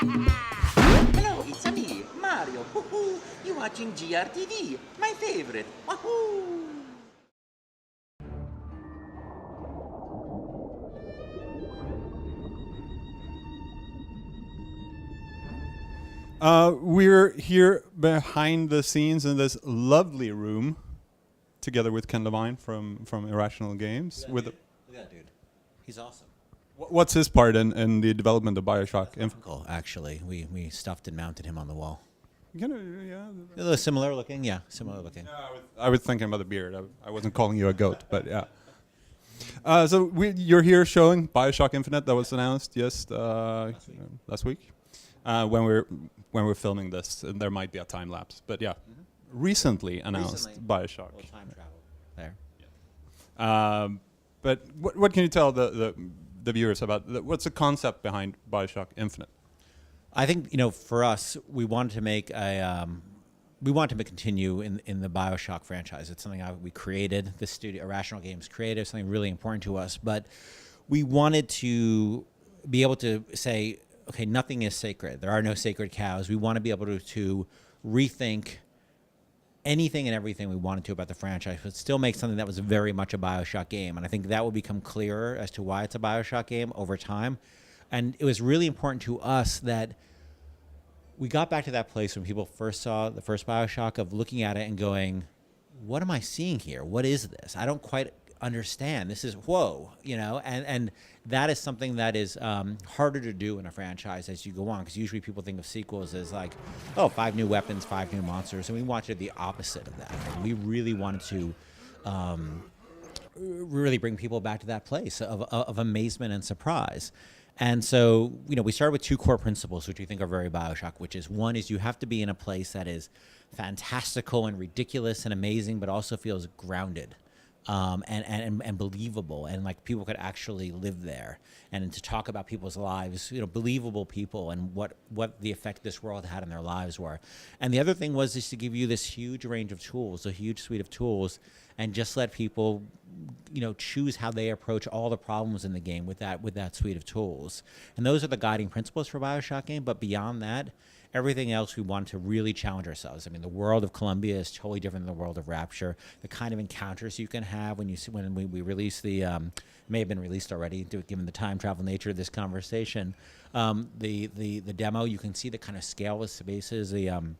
Hello, it's me, Mario. Woohoo! You watching GRTV, my favorite. Wahoo! We're here behind the scenes in this lovely room, together with Ken Levine from Irrational Games. Look at that dude. He's awesome. What's his part in the development of Bioshock Infinite? Cool. Actually, we stuffed and mounted him on the wall. Yeah. A little similar looking, yeah, similar looking. I was thinking about the beard. I wasn't calling you a goat, but yeah. So you're here showing Bioshock Infinite that was announced last week. When we're filming this, and there might be a time lapse, but yeah, recently announced Bioshock. Little time travel there. But what can you tell the viewers about what's the concept behind Bioshock Infinite? I think for us, we wanted to make continue in the Bioshock franchise. It's something we created. The studio, Irrational Games, created something really important to us. But we wanted to be able to say, okay, nothing is sacred. There are no sacred cows. We want to be able to rethink anything and everything we wanted to about the franchise, but still make something that was very much a Bioshock game. And I think that will become clearer as to why it's a Bioshock game over time. And it was really important to us that we got back to that place when people first saw the first Bioshock of looking at it and going, what am I seeing here? What is this? I don't quite understand. This is whoa, and that is something that is harder to do in a franchise as you go on, because usually people think of sequels as like, 5 new weapons, 5 new monsters, and we wanted the opposite of that. And we really wanted to really bring people back to that place of amazement and surprise. And so, we started with 2 core principles, which we think are very Bioshock, which is one is you have to be in a place that is fantastical and ridiculous and amazing, but also feels grounded. And believable, and like people could actually live there, and to talk about people's lives, believable people, and what the effect this world had on their lives were. And the other thing was just to give you this huge range of tools, a huge suite of tools, and just let people, choose how they approach all the problems in the game with that suite of tools. And those are the guiding principles for Bioshock game. But beyond that, everything else, we want to really challenge ourselves. I mean, the world of Columbia is totally different than the world of Rapture. The kind of encounters you can have when we release the, may have been released already, given the time travel nature of this conversation. The demo, you can see the kind of scale of spaces, the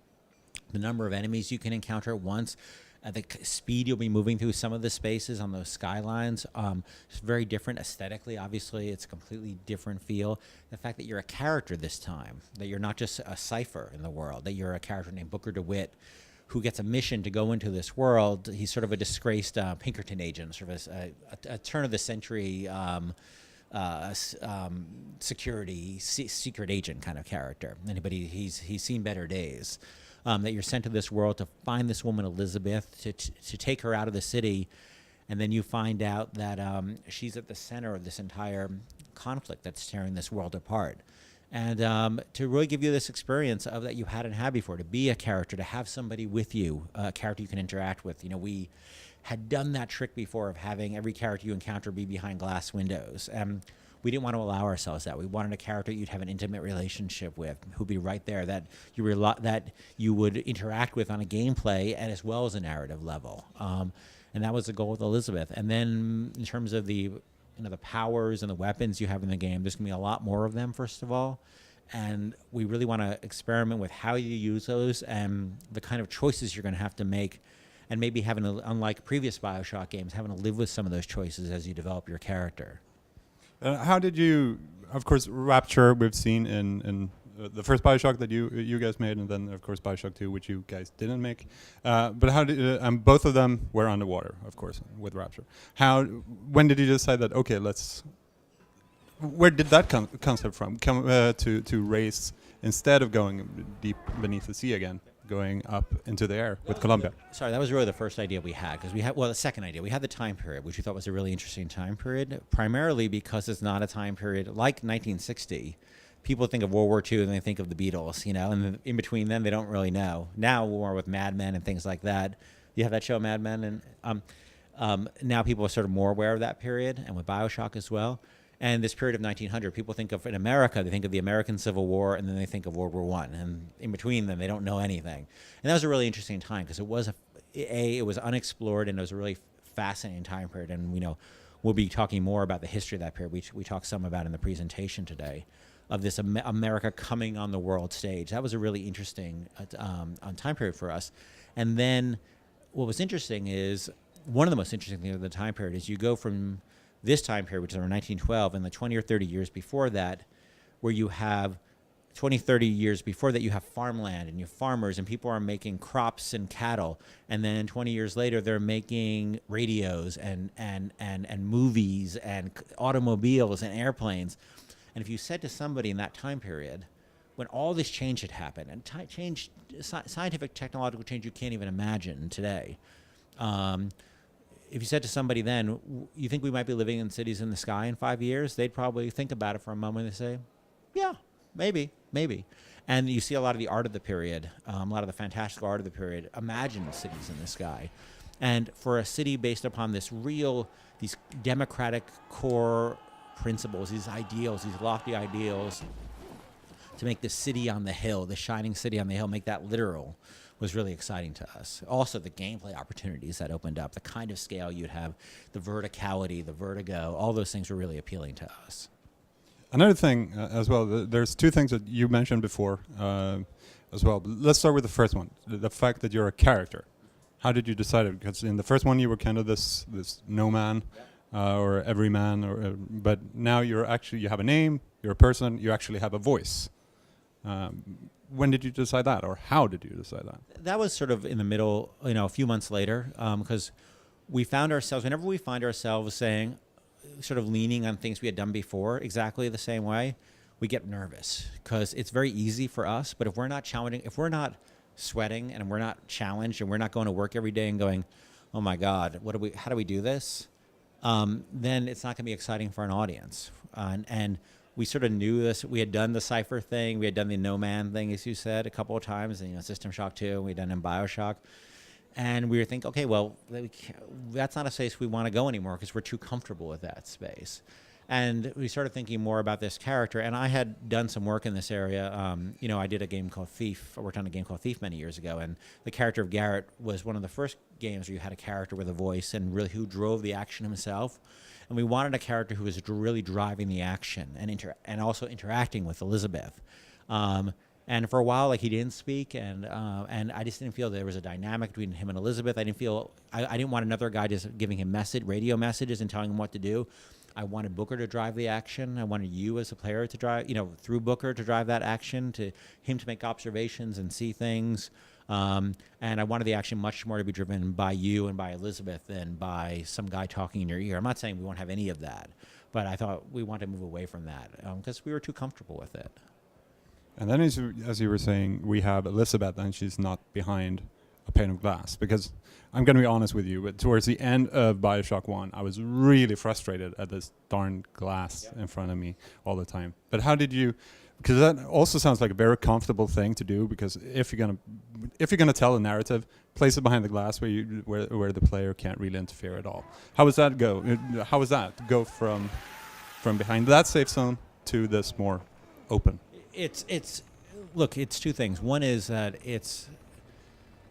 number of enemies you can encounter at once. The speed you'll be moving through some of the spaces on those skylines. It's very different aesthetically. Obviously, it's a completely different feel. The fact that you're a character this time, that you're not just a cipher in the world, that you're a character named Booker DeWitt, who gets a mission to go into this world. He's sort of a disgraced Pinkerton agent, sort of a turn-of-the-century security secret agent kind of character. He's seen better days. That you're sent to this world to find this woman Elizabeth, to take her out of the city, and then you find out that she's at the center of this entire conflict that's tearing this world apart. And to really give you this experience of that you hadn't had before, to be a character, to have somebody with you, a character you can interact with. We had done that trick before of having every character you encounter be behind glass windows. We didn't want to allow ourselves that. We wanted a character you'd have an intimate relationship with, who'd be right there, that you would interact with on a gameplay and as well as a narrative level. And that was the goal with Elizabeth. And then in terms of the powers and the weapons you have in the game, there's going to be a lot more of them, first of all. And we really want to experiment with how you use those and the kind of choices you're going to have to make, and maybe unlike previous Bioshock games, having to live with some of those choices as you develop your character. How did you? Of course, Rapture we've seen in the first Bioshock that you guys made, and then of course Bioshock 2, which you guys didn't make. But how did? And both of them were underwater, of course, with Rapture. When did you decide that? Okay, where did that concept from? To race instead of going deep beneath the sea again, going up into the air with Columbia. Sorry, that was really the first idea we had, because the second idea. We had the time period, which we thought was a really interesting time period, primarily because it's not a time period like 1960. People think of World War II and they think of the Beatles, and in between them, they don't really know. Now, more with Mad Men and things like that. You have that show, Mad Men, and now people are sort of more aware of that period, and with Bioshock as well. And this period of 1900, people think of, in America, they think of the American Civil War, and then they think of World War I. And in between them, they don't know anything. And that was a really interesting time because it was it was unexplored, and it was a really fascinating time period. And we'll be talking more about the history of that period. We talked some about in the presentation today of this America coming on the world stage. That was a really interesting time period for us. And then what was interesting is, one of the most interesting things of the time period is you go from this time period, which is around 1912, and the 20 or 30 years before that, where you have 20, 30 years before that, you have farmland and you have farmers and people are making crops and cattle. And then 20 years later, they're making radios and movies and automobiles and airplanes. And if you said to somebody in that time period, when all this change had happened, and scientific, technological change you can't even imagine today, if you said to somebody then, you think we might be living in cities in the sky in 5 years, they'd probably think about it for a moment and say, yeah, maybe. And you see a lot of the art of the period, a lot of the fantastical art of the period, imagine cities in the sky. And for a city based upon these democratic core principles, these ideals, these lofty ideals, to make the city on the hill, the shining city on the hill, make that literal, was really exciting to us. Also, the gameplay opportunities that opened up, the kind of scale you'd have, the verticality, the vertigo, all those things were really appealing to us. Another thing as well, there's two things that you mentioned before as well. But let's start with the first one, the fact that you're a character. How did you decide it? Because in the first one you were kind of this no man or every man, but now you have a name, you're a person, you actually have a voice. When did you decide that, or how did you decide that? That was sort of in the middle, a few months later, because we found ourselves, whenever we find ourselves saying, sort of leaning on things we had done before exactly the same way, we get nervous because it's very easy for us. But if we're not challenging, if we're not sweating and we're not challenged and we're not going to work every day and going, oh my God, how do we do this? Then it's not going to be exciting for an audience. And we sort of knew this. We had done the Cypher thing. We had done the No Man thing, as you said, a couple of times. And, System Shock 2, we'd done in Bioshock. And we were thinking, okay, well, that's not a space we want to go anymore because we're too comfortable with that space. And we started thinking more about this character. And I had done some work in this area. I did a game called Thief. I worked on a game called Thief many years ago. And the character of Garrett was one of the first games where you had a character with a voice and really who drove the action himself. And we wanted a character who was really driving the action and also interacting with Elizabeth. And for a while, he didn't speak, and I just didn't feel there was a dynamic between him and Elizabeth. I didn't want another guy just giving him radio messages and telling him what to do. I wanted Booker to drive the action. I wanted you as a player to drive, through Booker to drive that action, to him to make observations and see things. And I wanted the action much more to be driven by you and by Elizabeth than by some guy talking in your ear. I'm not saying we won't have any of that, but I thought we wanted to move away from that because we were too comfortable with it. And then, as you were saying, we have Elizabeth, and she's not behind a pane of glass. Because I'm going to be honest with you, but towards the end of Bioshock 1, I was really frustrated at this darn glass in front of me all the time. But how did you? Because that also sounds like a very comfortable thing to do. Because if you're gonna tell a narrative, place it behind the glass where the player can't really interfere at all. How does that go? How was that go from behind that safe zone to this more open? Look, it's two things. One is that it's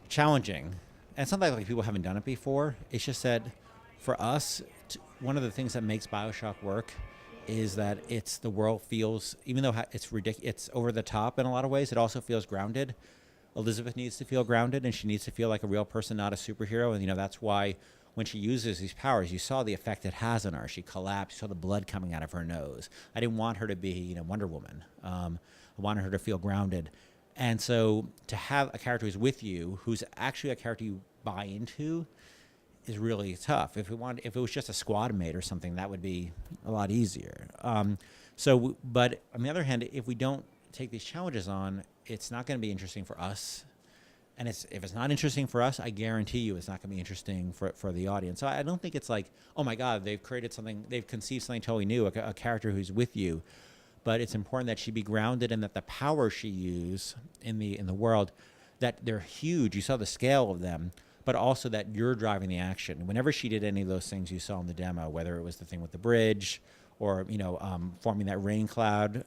challenging, and it's not like people haven't done it before. It's just that for us, one of the things that makes Bioshock work is that the world feels, even though it's ridiculous, it's over the top in a lot of ways, it also feels grounded. Elizabeth needs to feel grounded, and she needs to feel like a real person, not a superhero. And that's why when she uses these powers, you saw the effect it has on her. She collapsed. You saw the blood coming out of her nose. I didn't want her to be, Wonder Woman. I wanted her to feel grounded. And so to have a character who's with you, who's actually a character you buy into, is really tough. If it was just a squad mate or something, that would be a lot easier. But on the other hand, if we don't take these challenges on, it's not going to be interesting for us. And if it's not interesting for us, I guarantee you it's not going to be interesting for the audience. So I don't think it's like, oh my God, they've created something, they've conceived something totally new, a character who's with you. But it's important that she be grounded and that the power she uses in the world, that they're huge. You saw the scale of them, but also that you're driving the action. Whenever she did any of those things you saw in the demo, whether it was the thing with the bridge or forming that rain cloud.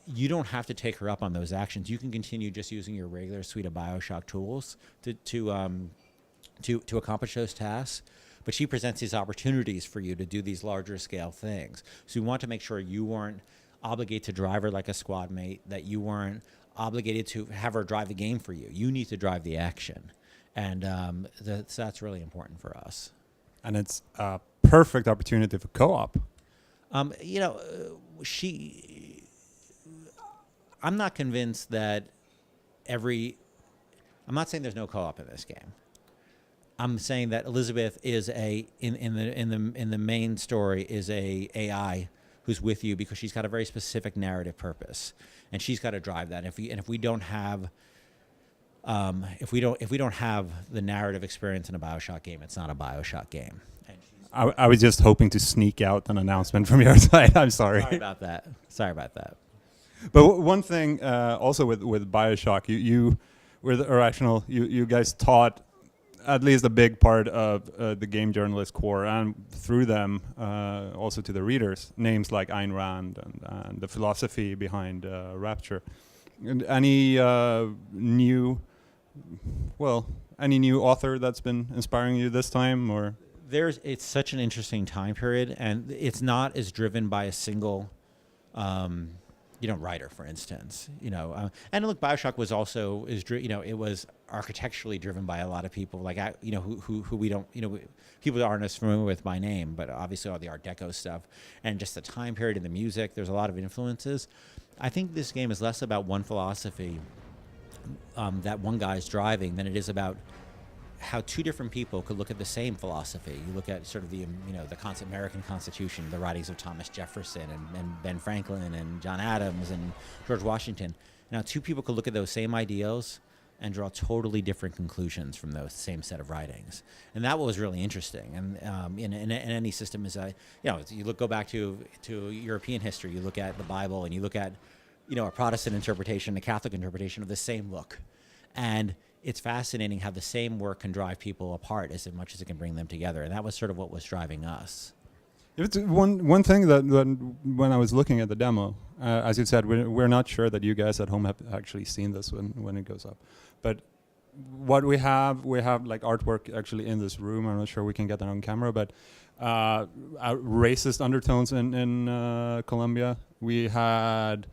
You don't have to take her up on those actions. You can continue just using your regular suite of Bioshock tools to accomplish those tasks. But she presents these opportunities for you to do these larger scale things. So we want to make sure you weren't obligated to drive her like a squad mate, that you weren't obligated to have her drive the game for you. You need to drive the action. And that's really important for us. And it's a perfect opportunity for co-op. I'm not convinced that I'm not saying there's no co-op in this game. I'm saying that Elizabeth is in the main story is a AI who's with you because she's got a very specific narrative purpose, and she's got to drive that. If we don't have the narrative experience in a Bioshock game, it's not a Bioshock game. I was just hoping to sneak out an announcement from your side. I'm sorry. Sorry about that. But one thing also with Bioshock, you were the irrational. You guys taught at least a big part of the game journalist core, and through them also to the readers, names like Ayn Rand and the philosophy behind Rapture. And any new author that's been inspiring you this time, or? It's such an interesting time period, and it's not as driven by a single writer, for instance, and look, Bioshock was also it was architecturally driven by a lot of people, like who we don't, people that aren't as familiar with by name, but obviously all the Art Deco stuff and just the time period and the music. There's a lot of influences. I think this game is less about one philosophy that one guy's driving than it is about how two different people could look at the same philosophy. You look at sort of the American Constitution, the writings of Thomas Jefferson and Ben Franklin and John Adams and George Washington. Now, two people could look at those same ideals and draw totally different conclusions from those same set of writings. And that was really interesting. And in any system is, go back to European history, you look at the Bible and you look at, a Protestant interpretation, a Catholic interpretation of the same book. And it's fascinating how the same work can drive people apart as much as it can bring them together. And that was sort of what was driving us. It's one thing that when I was looking at the demo, as you said, we're not sure that you guys at home have actually seen this when it goes up. But what we have like artwork actually in this room. I'm not sure we can get that on camera, but racist undertones in Colombia. We had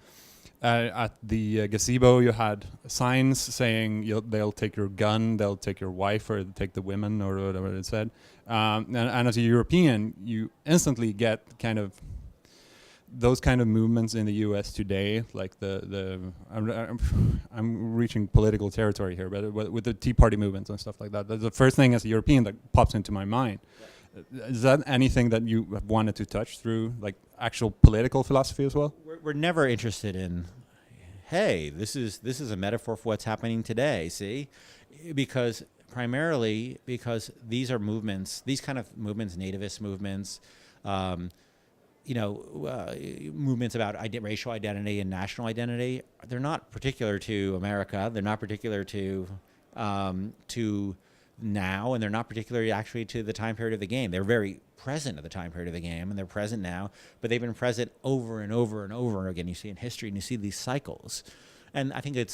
at the gazebo, you had signs saying they'll take your gun, they'll take your wife, or take the women, or whatever it said. And as a European, you instantly get kind of those kind of movements in the U.S. today, like I'm reaching political territory here, but with the Tea Party movements and stuff like that. That's the first thing as a European that pops into my mind. Is that anything that you have wanted to touch through, like actual political philosophy as well? We're never interested in, hey, this is a metaphor for what's happening today. See, primarily because these are movements, these kind of movements, nativist movements, movements about racial identity and national identity. They're not particular to America. They're not particular to now, and they're not particularly actually to the time period of the game. They're very present at the time period of the game, and they're present now, but they've been present over and over and over again. You see in history, and you see these cycles. And I think it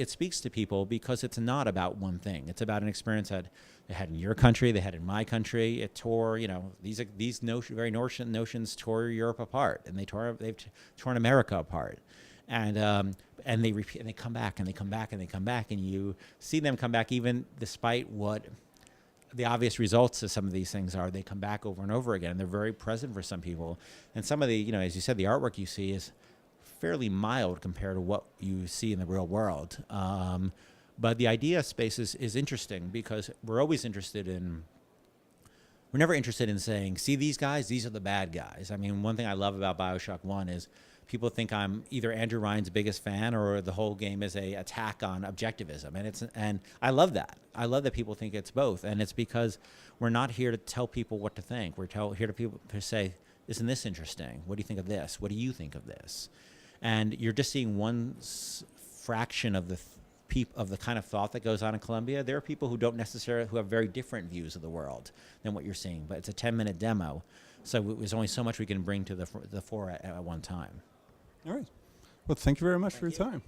speaks to people because it's not about one thing. It's about an experience that they had in your country, they had in my country. It tore, these very notions tore Europe apart, and they've torn America apart. And they repeat, and they come back, and they come back, and they come back, and you see them come back even despite what the obvious results of some of these things are. They come back over and over again, and they're very present for some people. And some of the, as you said, the artwork you see is fairly mild compared to what you see in the real world. But the idea space is interesting because we're never interested in saying, see these guys, these are the bad guys. I mean, one thing I love about Bioshock 1 is people think I'm either Andrew Ryan's biggest fan or the whole game is a attack on objectivism. And I love that. I love that people think it's both. And it's because we're not here to tell people what to think. We're here to say, isn't this interesting? What do you think of this? What do you think of this? And you're just seeing one fraction of the kind of thought that goes on in Colombia. There are people who who have very different views of the world than what you're seeing, but it's a 10-minute demo. So there's only so much we can bring to the fore at one time. All right. Well, thank you very much for your time.